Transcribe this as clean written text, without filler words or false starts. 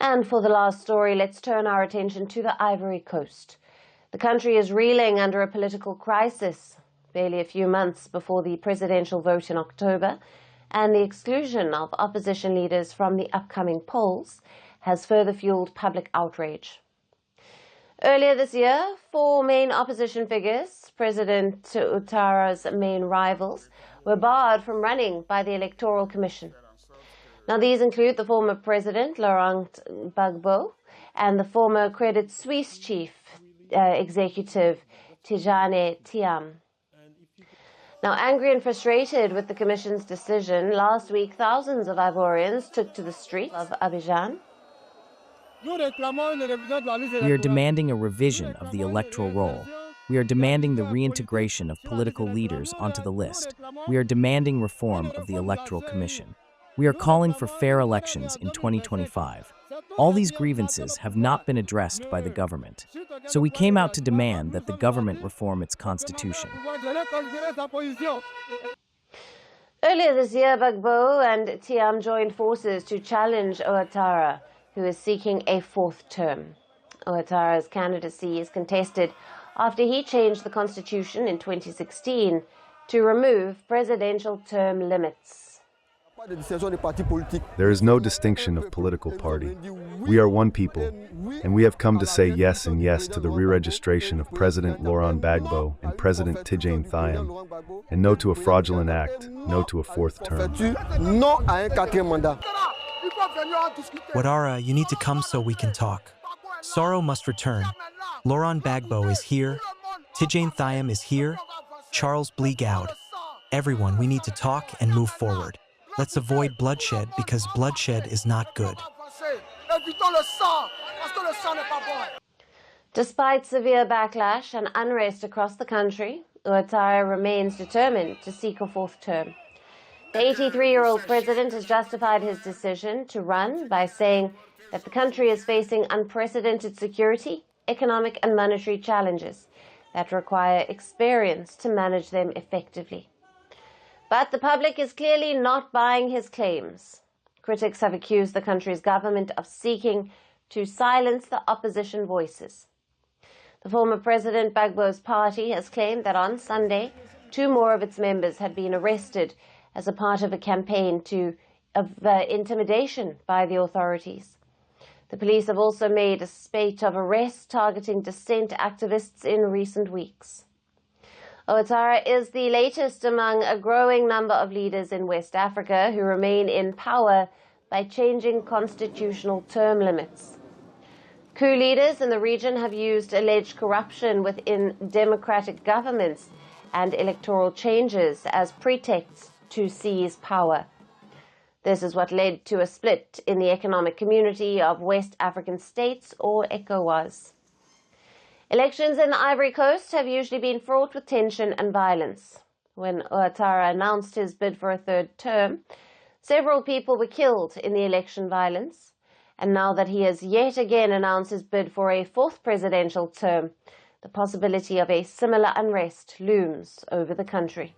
And for the last story, let's turn our attention to the Ivory Coast. The country is reeling under a political crisis, barely a few months before the presidential vote in October, and the exclusion of opposition leaders from the upcoming polls has further fueled public outrage. Earlier this year, 4 main opposition figures, President Ouattara's main rivals, were barred from running by the Electoral Commission. Now, these include the former president, Laurent Gbagbo, and the former Credit Suisse chief executive, Tidjane Thiam. Now, angry and frustrated with the Commission's decision, last week thousands of Ivorians took to the streets of Abidjan. We are demanding a revision of the electoral roll. We are demanding the reintegration of political leaders onto the list. We are demanding reform of the Electoral Commission. We are calling for fair elections in 2025. All these grievances have not been addressed by the government. So we came out to demand that the government reform its constitution. Earlier this year, Gbagbo and Thiam joined forces to challenge Ouattara, who is seeking a 4th term. Ouattara's candidacy is contested after he changed the constitution in 2016 to remove presidential term limits. There is no distinction of political party. We are one people, and we have come to say yes and yes to the re-registration of President Laurent Gbagbo and President Tidjane Thiam, and no to a fraudulent act, no to a 4th term. Ouattara, you need to come so we can talk. Sorrow must return. Laurent Gbagbo is here. Tidjane Thiam is here. Charles Blegoud. Everyone, we need to talk and move forward. Let's avoid bloodshed because bloodshed is not good. Despite severe backlash and unrest across the country, Ouattara remains determined to seek a 4th term. The 83-year-old president has justified his decision to run by saying that the country is facing unprecedented security, economic and monetary challenges that require experience to manage them effectively. But the public is clearly not buying his claims. Critics have accused the country's government of seeking to silence the opposition voices. The former President Gbagbo's party has claimed that on Sunday, 2 more of its members had been arrested as a part of a campaign of intimidation by the authorities. The police have also made a spate of arrests targeting dissent activists in recent weeks. Ouattara is the latest among a growing number of leaders in West Africa who remain in power by changing constitutional term limits. Coup leaders in the region have used alleged corruption within democratic governments and electoral changes as pretexts to seize power. This is what led to a split in the Economic Community of West African States, or ECOWAS. Elections in the Ivory Coast have usually been fraught with tension and violence. When Ouattara announced his bid for a 3rd term, several people were killed in the election violence. And now that he has yet again announced his bid for a 4th presidential term, the possibility of a similar unrest looms over the country.